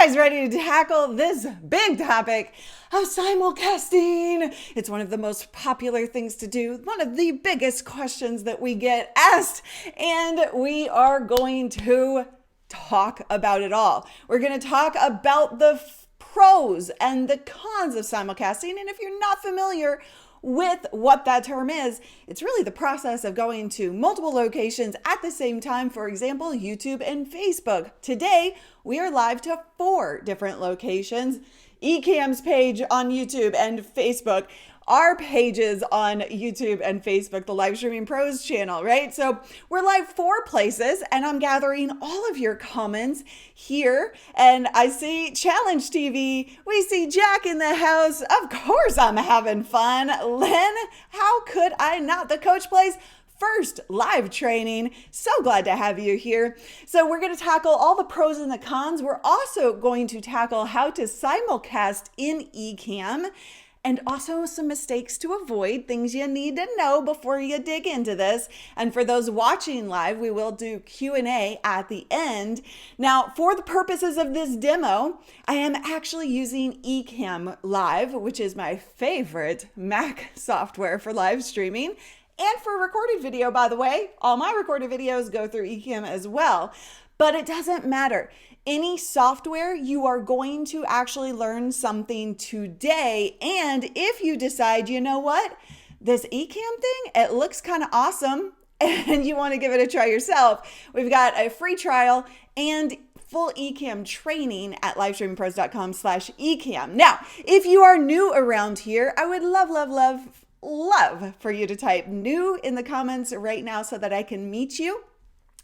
guys ready to tackle this big topic of simulcasting? It's one of the most popular things to do, one of the biggest questions that we get asked, and we are going to talk about it all. We're going to talk about the pros and the cons of simulcasting, and if you're not familiar with what that term is, it's really the process of going to multiple locations at the same time, for example, YouTube and Facebook. Today, we are live to 4 different locations: Ecamm's page on YouTube and Facebook, our pages on YouTube and Facebook, the Live Streaming Pros channel, right? So we're live 4 places, and I'm gathering all of your comments here. And I see Challenge TV. We see Jack in the house. Of course I'm having fun. Lynn, how could I not? The Coach Plays first live training. So glad to have you here. So we're going to tackle all the pros and the cons. We're also going to tackle how to simulcast in Ecamm, and also some mistakes to avoid, things you need to know before you dig into this. And for those watching live, we will do Q&A at the end. Now, for the purposes of this demo, I am actually using Ecamm Live, which is my favorite Mac software for live streaming. And for recorded video, by the way, all my recorded videos go through Ecamm as well. But it doesn't matter. Any software, you are going to actually learn something today. And if you decide, you know what, this Ecamm thing, it looks kind of awesome, and you want to give it a try yourself, we've got a free trial and full Ecamm training at livestreamingpros.com/Ecamm. Now, if you are new around here, I would love for you to type new in the comments right now so that I can meet you.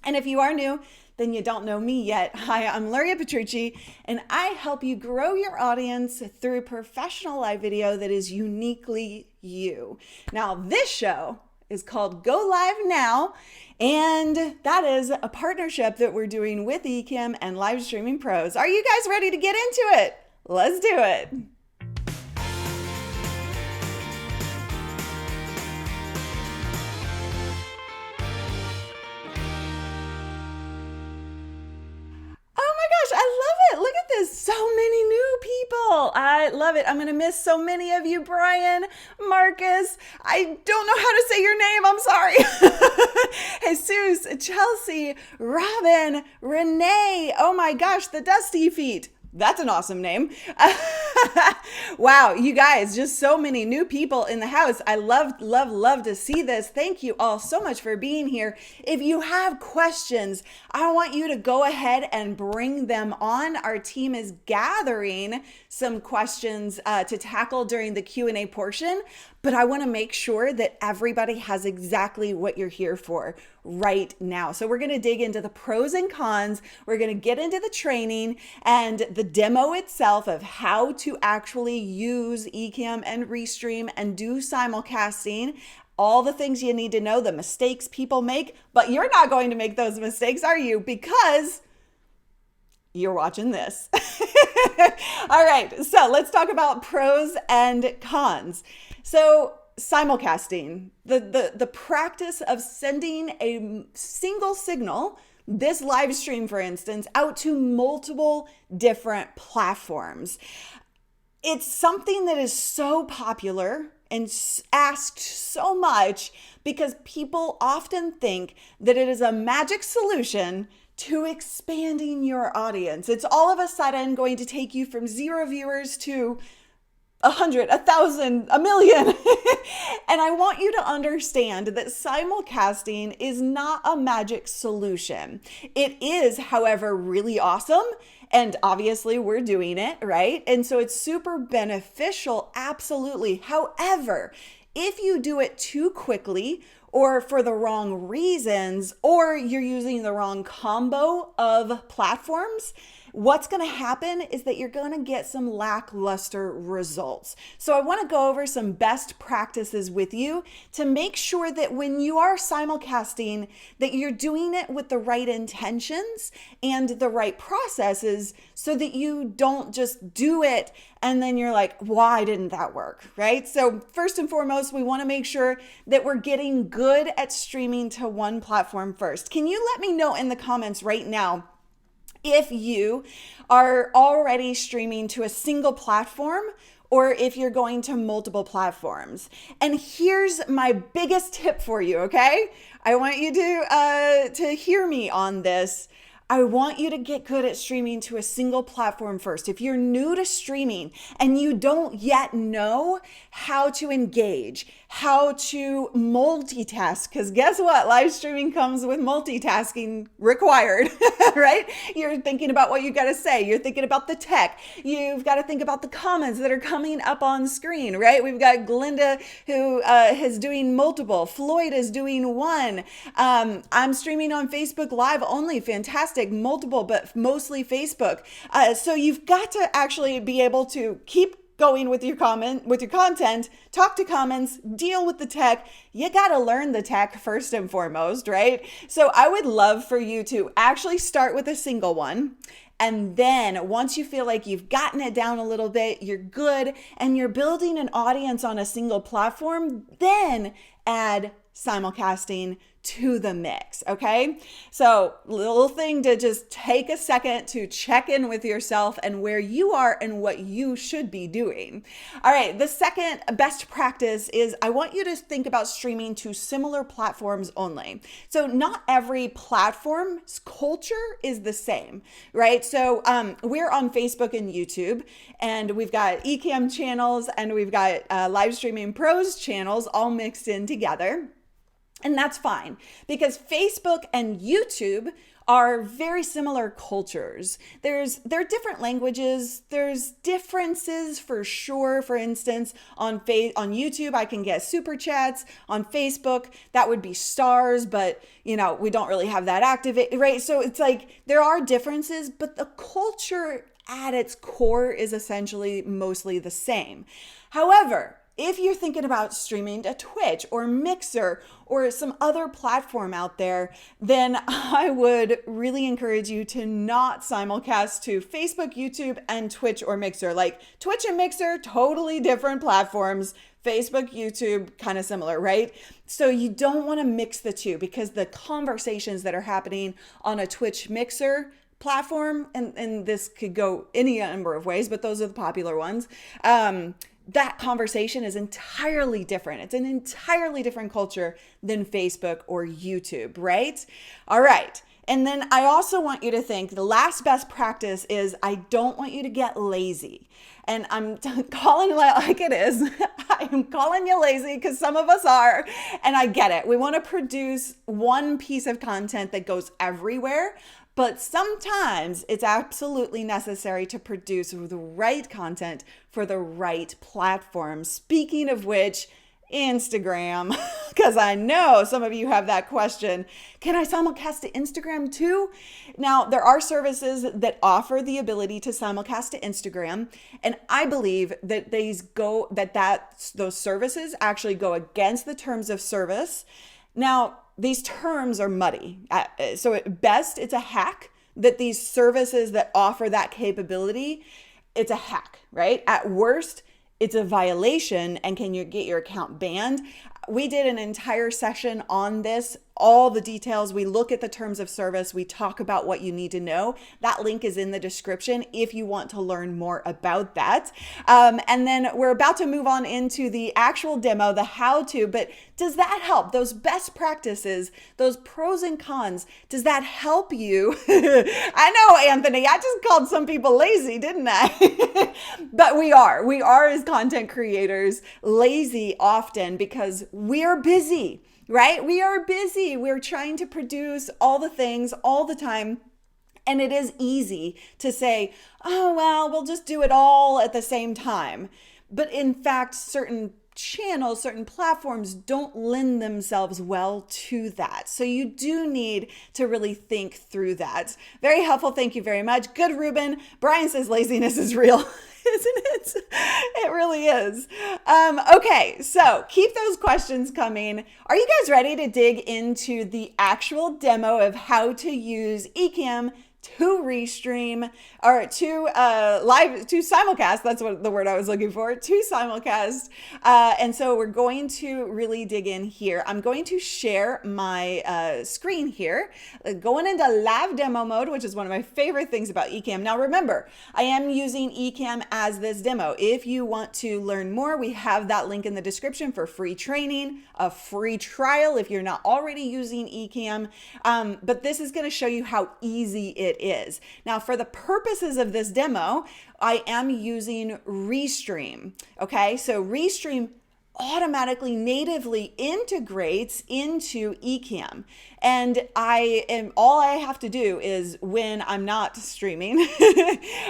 And if you are new, then you don't know me yet. Hi, I'm Rtmp, and I help you grow your audience through professional live video that is uniquely you. Now, this show is called Go Live Now, and that is a partnership that we're doing with Ecamm and Live Streaming Pros. Are you guys ready to get into it? Let's do it. I love it. Look at this. So many new people. I love it. I'm going to miss so many of you. Brian, Marcus. I don't know how to say your name. I'm sorry. Jesus, Chelsea, Robin, Renee. Oh my gosh, the Dusty Feet. That's an awesome name. Wow, you guys, just so many new people in the house. I love to see this. Thank you all so much for being here. If you have questions, I want you to go ahead and bring them on. Our team is gathering some questions to tackle during the Q&A portion, but I want to make sure that everybody has exactly what you're here for right now. So we're going to dig into the pros and cons. We're going to get into the training and the demo itself of how to actually use Ecamm and Restream and do simulcasting, all the things you need to know, the mistakes people make, but you're not going to make those mistakes, are you? Because you're watching this. All right, so let's talk about pros and cons. So simulcasting, the practice of sending a single signal, this live stream, for instance, out to multiple different platforms. It's something that is so popular and asked so much because people often think that it is a magic solution to expanding your audience. It's all of a sudden going to take you from 0 viewers to 100, 1,000, 1,000,000. And I want you to understand that simulcasting is not a magic solution. It is, however, really awesome. And obviously we're doing it, right? And so it's super beneficial, absolutely. However, if you do it too quickly or for the wrong reasons, or you're using the wrong combo of platforms, what's going to happen is that you're going to get some lackluster results. So I want to go over some best practices with you to make sure that when you are simulcasting, that you're doing it with the right intentions and the right processes so that you don't just do it and then you're like, why didn't that work, right? So first and foremost, we want to make sure that we're getting good at streaming to one platform first. Can you let me know in the comments right now if you are already streaming to a single platform or if you're going to multiple platforms. And here's my biggest tip for you, okay? I want you to hear me on this. I want you to get good at streaming to a single platform first. If you're new to streaming and you don't yet know how to engage, how to multitask, because guess what? Live streaming comes with multitasking required, right? You're thinking about what you got to say. You're thinking about the tech. You've got to think about the comments that are coming up on screen, right? We've got Glinda who is doing multiple. Floyd is doing one. I'm streaming on Facebook Live only. Fantastic. Multiple, but mostly Facebook. So you've got to actually be able to keep going with your content, talk to comments, deal with the tech. You got to learn the tech first and foremost, right? So I would love for you to actually start with a single one. And then once you feel like you've gotten it down a little bit, you're good, and you're building an audience on a single platform, then add simulcasting to the mix, okay? So little thing to just take a second to check in with yourself and where you are and what you should be doing. All right, the second best practice is I want you to think about streaming to similar platforms only. So not every platform's culture is the same, right? So we're on Facebook and YouTube, and we've got Ecamm channels and we've got Live Streaming Pros channels all mixed in together. And that's fine because Facebook and YouTube are very similar cultures. There are different languages. There's differences for sure. For instance, on YouTube, I can get super chats. On Facebook, that would be stars, but we don't really have that activated, right? So it's like there are differences, but the culture at its core is essentially mostly the same. However, if you're thinking about streaming to Twitch or Mixer or some other platform out there, then I would really encourage you to not simulcast to Facebook, YouTube, and Twitch or Mixer. Like Twitch and Mixer, totally different platforms. Facebook, YouTube, kind of similar, right? So you don't want to mix the two because the conversations that are happening on a Twitch Mixer platform, and this could go any number of ways, but those are the popular ones. That conversation is entirely different. It's an entirely different culture than Facebook or YouTube, right? All right. And then I also want you to think the last best practice is I don't want you to get lazy. And I'm calling it like it is. I am calling you lazy because some of us are, and I get it. We want to produce one piece of content that goes everywhere. But sometimes it's absolutely necessary to produce the right content for the right platform. Speaking of which, Instagram, because I know some of you have that question. Can I simulcast to Instagram too? Now, there are services that offer the ability to simulcast to Instagram, and I believe that those services actually go against the terms of service. Now, these terms are muddy. So at best, it's a hack that these services that offer that capability, it's a hack, right? At worst, it's a violation and can you get your account banned? We did an entire session on this, all the details. We look at the terms of service. We talk about what you need to know. That link is in the description if you want to learn more about that. And then we're about to move on into the actual demo, the how-to, but does that help? Those best practices, those pros and cons, does that help you? I know, Anthony, I just called some people lazy, didn't I? But we are as content creators lazy often because we're busy. Right? We are busy. We're trying to produce all the things all the time. And it is easy to say, oh, well, we'll just do it all at the same time. But in fact, certain channels, certain platforms don't lend themselves well to that. So you do need to really think through that. Very helpful. Thank you very much. Good, Ruben. Brian says laziness is real. Isn't it? It really is. Okay, so keep those questions coming. Are you guys ready to dig into the actual demo of how to use Ecamm to Restream, or to Simulcast. That's what the word I was looking for, to Simulcast. And so we're going to really dig in here. I'm going to share my screen here, going into live demo mode, which is one of my favorite things about Ecamm. Now remember, I am using Ecamm as this demo. If you want to learn more, we have that link in the description for free training, a free trial if you're not already using Ecamm. But this is going to show you how easy it is. Now, for the purposes of this demo, I am using Restream. Okay, so Restream automatically natively integrates into Ecamm, and all I have to do is, when I'm not streaming,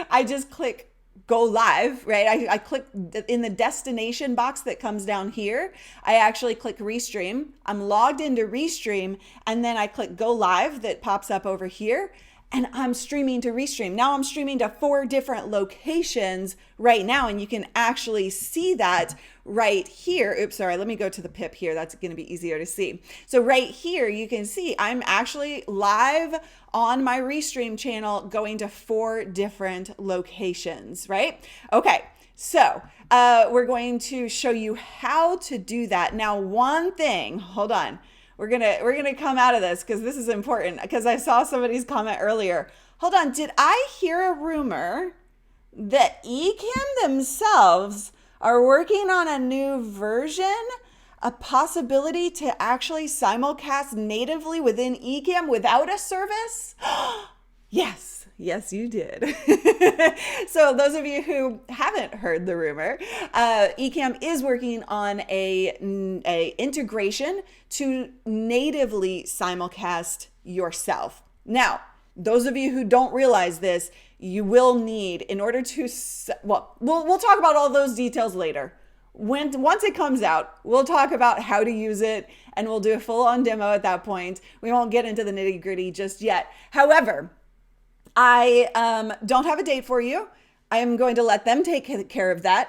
I just click go live, right? I click in the destination box that comes down here. I actually click Restream. I'm logged into Restream, and then I click go live that pops up over here, and I'm streaming to Restream. Now I'm streaming to 4 different locations right now, and you can actually see that right here. Oops, sorry, let me go to the pip here. That's going to be easier to see. So right here, you can see I'm actually live on my Restream channel going to 4 different locations, right? Okay, so we're going to show you how to do that. Now, one thing, hold on. We're gonna come out of this because this is important, because I saw somebody's comment earlier. Hold on, did I hear a rumor that Ecamm themselves are working on a new version, a possibility to actually simulcast natively within Ecamm without a service? Yes, you did. So those of you who haven't heard the rumor, Ecamm is working on a integration to natively simulcast yourself. Now, those of you who don't realize this, you will need, in order to, we'll talk about all those details later. Once it comes out, we'll talk about how to use it, and we'll do a full-on demo at that point. We won't get into the nitty-gritty just yet. However, I don't have a date for you. I am going to let them take care of that.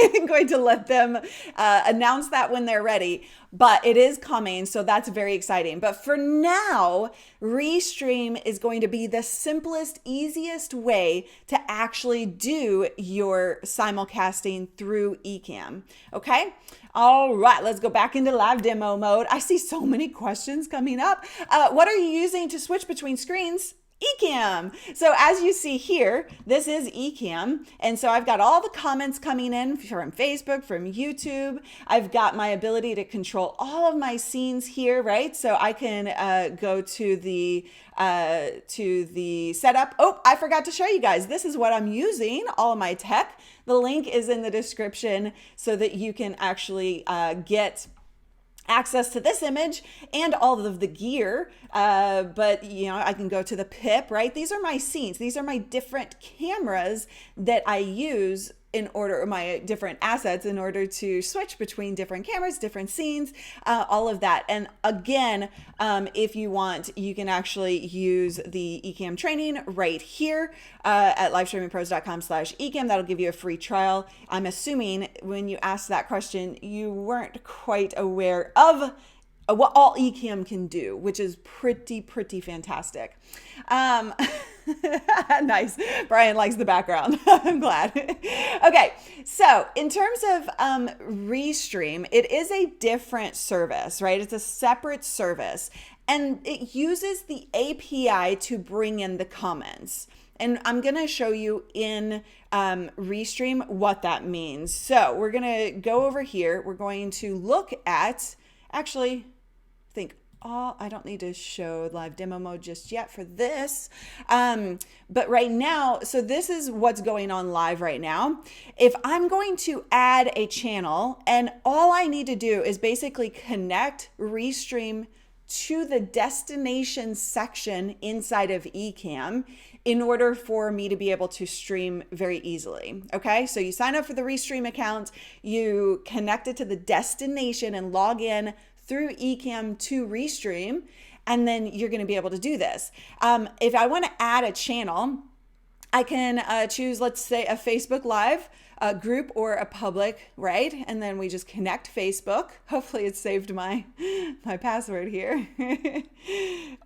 I'm going to let them announce that when they're ready, but it is coming, so that's very exciting. But for now, Restream is going to be the simplest, easiest way to actually do your simulcasting through Ecamm, okay? All right, let's go back into live demo mode. I see so many questions coming up. What are you using to switch between screens? Ecamm. So as you see here, this is Ecamm. And so I've got all the comments coming in from Facebook, from YouTube. I've got my ability to control all of my scenes here, right? So I can go to the setup. Oh, I forgot to show you guys. This is what I'm using, all of my tech. The link is in the description so that you can actually get access to this image and all of the gear, but you know, I can go to the pip, right? These are my scenes. These are my different cameras that I use in order, my different assets in order to switch between different cameras, different scenes, all of that. And again, if you want, you can actually use the Ecamm training right here at livestreamingpros.com/Ecamm. That'll give you a free trial. I'm assuming when you asked that question, you weren't quite aware of what all Ecamm can do, which is pretty fantastic. Nice. Brian likes the background. I'm glad. Okay. So in terms of Restream, it is a different service, right? It's a separate service, and it uses the API to bring in the comments. And I'm going to show you in Restream what that means. So we're going to go over here. We're going to look at, actually, I don't need to show live demo mode just yet for this. But right now, so this is what's going on live right now. If I'm going to add a channel, and all I need to do is basically connect Restream to the destination section inside of Ecamm in order for me to be able to stream very easily. Okay, so you sign up for the Restream account, you connect it to the destination and log in through Ecamm to Restream, and then you're going to be able to do this. If I want to add a channel, I can choose, let's say, a Facebook Live a group or a public, right? And then we just connect Facebook. Hopefully it saved my password here.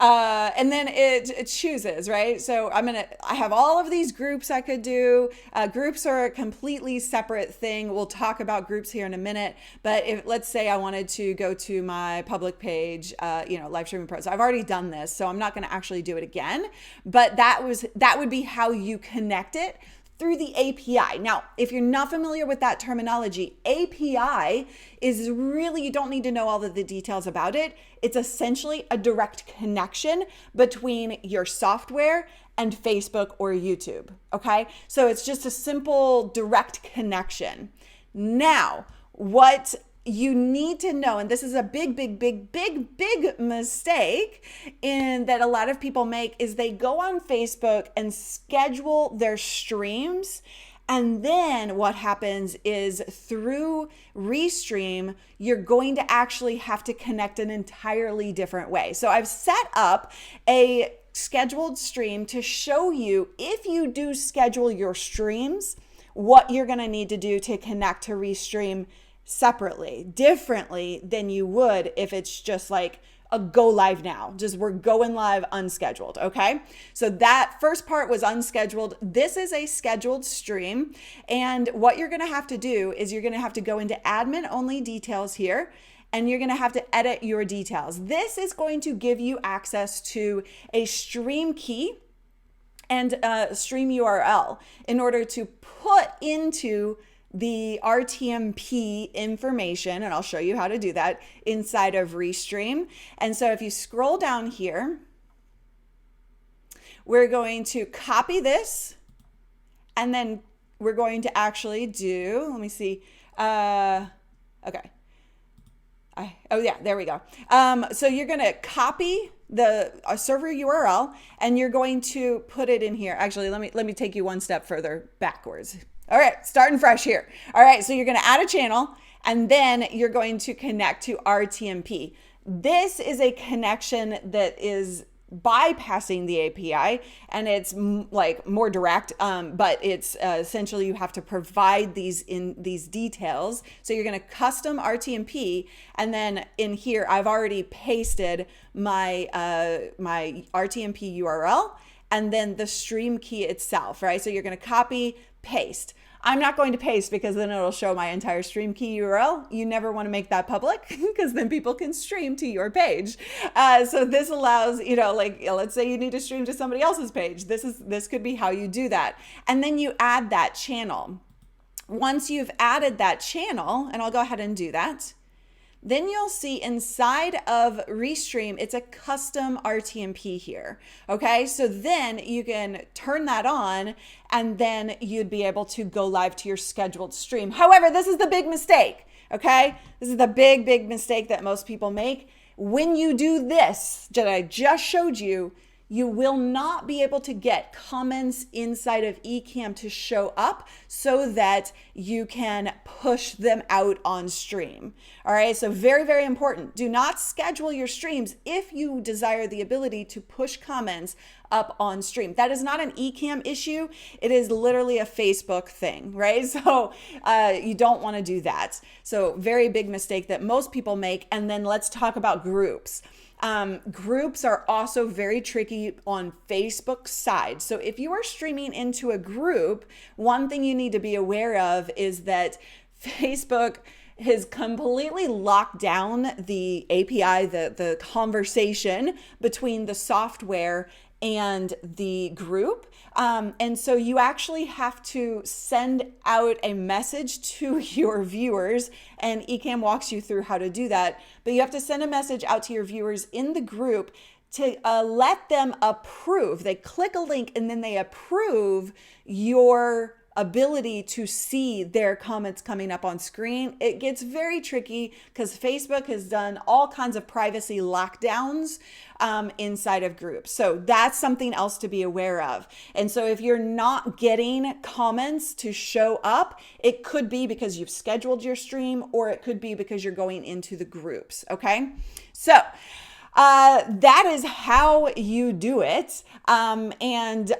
And then it chooses, right? So I have all of these groups I could do. Groups are a completely separate thing. We'll talk about groups here in a minute. But if, let's say I wanted to go to my public page, live streaming pro. So I've already done this, so I'm not going to actually do it again. But that would be how you connect it through the API. Now, if you're not familiar with that terminology, API is really, you don't need to know all of the details about it. It's essentially a direct connection between your software and Facebook or YouTube, okay? So it's just a simple direct connection. Now, what you need to know, and this is a big mistake in that a lot of people make, is they go on Facebook and schedule their streams. And then what happens is through Restream, you're going to actually have to connect an entirely different way. So I've set up a scheduled stream to show you, if you do schedule your streams, what you're going to need to do to connect to Restream separately, differently than you would if it's just like a go live now. Just we're going live unscheduled, okay? So that first part was unscheduled. This is a scheduled stream. And what you're gonna have to do is you're gonna have to go into admin only details here, and you're gonna have to edit your details. This is going to give you access to a stream key and a stream URL in order to put into the Rtmp information, and I'll show you how to do that inside of Restream. And so if you scroll down here, we're going to copy this, and then we're going to actually do, let me see, okay. Oh yeah, there we go. So you're gonna copy the server URL, and you're going to put it in here. Actually, let me take you one step further backwards. All right, starting fresh here. All right, so you're gonna add a channel, and then you're going to connect to Rtmp. This is a connection that is bypassing the API, and it's like more direct, but it's essentially you have to provide these details. So you're going to custom Rtmp, and then in here I've already pasted my my Rtmp URL and then the stream key itself, right? So you're going to copy, paste. I'm not going to paste because then it'll show my entire stream key URL. You never want to make that public because then people can stream to your page. So this allows, like let's say you need to stream to somebody else's page. This could be how you do that. And then you add that channel. Once you've added that channel, and I'll go ahead and do that, then you'll see inside of Restream, it's a custom Rtmp here. Okay, so then you can turn that on, and then you'd be able to go live to your scheduled stream. However, this is the big mistake. Okay, this is the big mistake that most people make. When you do this that I just showed you, you will not be able to get comments inside of Ecamm to show up so that you can push them out on stream. All right, so very important. Do not schedule your streams if you desire the ability to push comments up on stream. That is not an Ecamm issue. It is literally a Facebook thing, right? So you don't want to do that. So very big mistake that most people make. And then let's talk about groups. Groups are also very tricky on Facebook's side. So if you are streaming into a group, one thing you need to be aware of is that Facebook has completely locked down the API, the conversation between the software and the group. And so you actually have to send out a message to your viewers, and Ecamm walks you through how to do that. But you have to send a message out to your viewers in the group to let them approve. They click a link and then they approve your ability to see their comments coming up on screen. It gets very tricky because Facebook has done all kinds of privacy lockdowns inside of groups. So that's something else to be aware of. And so if you're not getting comments to show up, it could be because you've scheduled your stream, or it could be because you're going into the groups. Okay. So that is how you do it. And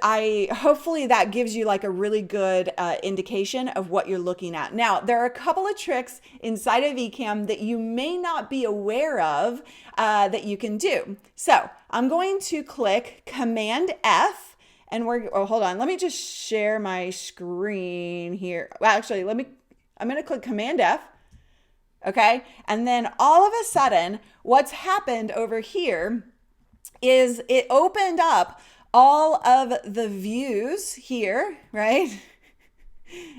hopefully that gives you like a really good indication of what you're looking at. Now, there are a couple of tricks inside of Ecamm that you may not be aware of that you can do. So I'm going to click Command F, and hold on, let me just share my screen here. Well, actually, I'm going to click Command F. Okay. And then all of a sudden, what's happened over here is it opened up all of the views here, right?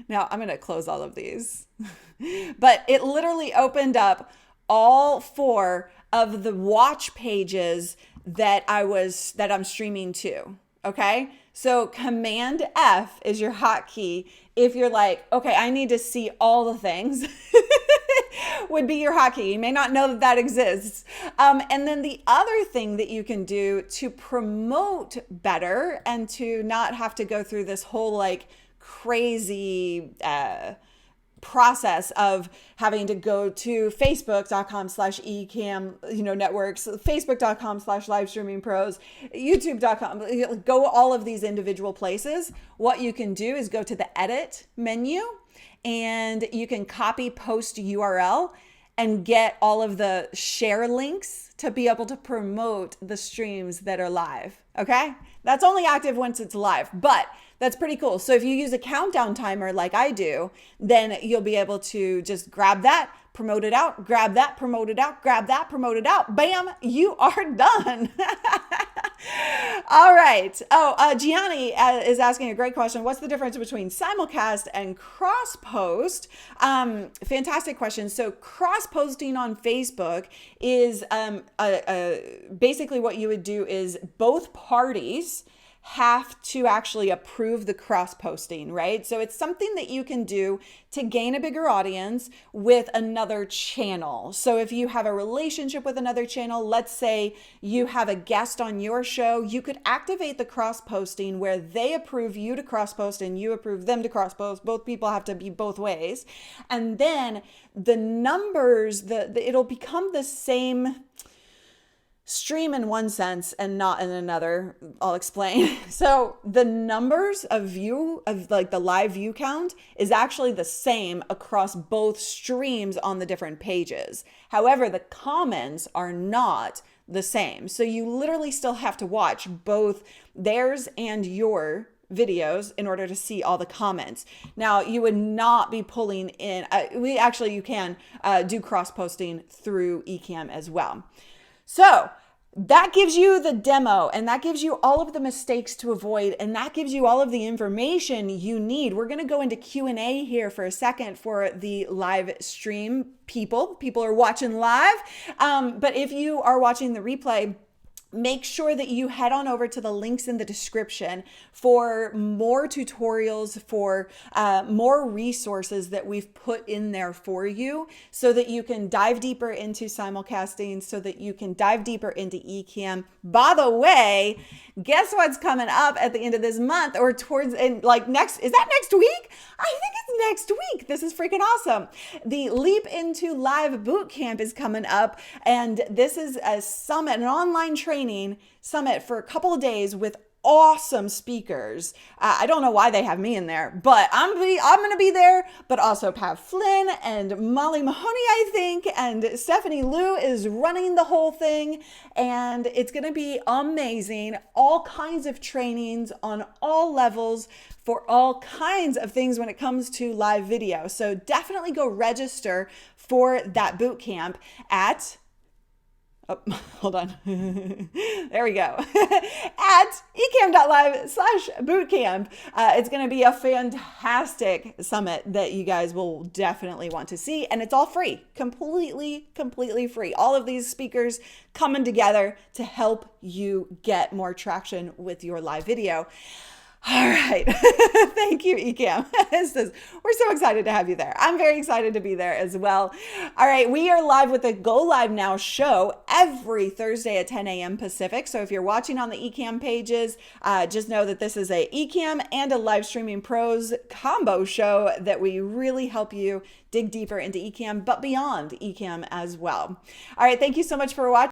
Now I'm going to close all of these, but it literally opened up all 4 of the watch pages that I'm streaming to. Okay. So Command F is your hotkey. If you're like, okay, I need to see all the things, would be your hotkey. You may not know that exists. And then the other thing that you can do to promote better and to not have to go through this whole like crazy process of having to go to facebook.com/ecamm networks, facebook.com/livestreamingpros, youtube.com, go all of these individual places. What you can do is go to the edit menu and you can copy post URL and get all of the share links to be able to promote the streams that are live. Okay. That's only active once it's live, but that's pretty cool. So if you use a countdown timer like I do, then you'll be able to just grab that, promote it out, grab that, promote it out, grab that, promote it out. Bam, you are done. All right. Oh, Gianni is asking a great question. What's the difference between simulcast and cross post? Fantastic question. So cross posting on Facebook is basically what you would do is both parties have to actually approve the cross posting, right? So it's something that you can do to gain a bigger audience with another channel. So if you have a relationship with another channel, let's say you have a guest on your show, you could activate the cross posting where they approve you to cross post and you approve them to cross post. Both people have to be both ways. And then the numbers, it'll become the same stream in one sense and not in another. I'll explain. So the numbers of like the live view count is actually the same across both streams on the different pages. However, the comments are not the same. So you literally still have to watch both theirs and your videos in order to see all the comments. Now, you would not be pulling in, you can do cross posting through Ecamm as well. So that gives you the demo and that gives you all of the mistakes to avoid and that gives you all of the information you need. We're going to go into Q&A here for a second for the live stream people. People are watching live, but if you are watching the replay, make sure that you head on over to the links in the description for more tutorials, for more resources that we've put in there for you so that you can dive deeper into simulcasting, so that you can dive deeper into Ecamm. By the way, guess what's coming up at the end of this month or is that next week? I think it's next week. This is freaking awesome. The Leap into Live Bootcamp is coming up, and this is a summit, an online training summit for a couple of days with awesome speakers. I don't know why they have me in there, but I'm going to be there, but also Pat Flynn and Molly Mahoney, I think, and Stephanie Liu is running the whole thing, and it's going to be amazing. All kinds of trainings on all levels for all kinds of things when it comes to live video. So definitely go register for that boot camp at hold on. There we go. At ecamm.live/bootcamp. It's going to be a fantastic summit that you guys will definitely want to see. And it's all free, completely free. All of these speakers coming together to help you get more traction with your live video. All right. Thank you, Ecamm. We're so excited to have you there. I'm very excited to be there as well. All right. We are live with the Go Live Now show every Thursday at 10 a.m. Pacific. So if you're watching on the Ecamm pages, just know that this is a Ecamm and a Live Streaming Pros combo show that we really help you dig deeper into Ecamm, but beyond Ecamm as well. All right. Thank you so much for watching.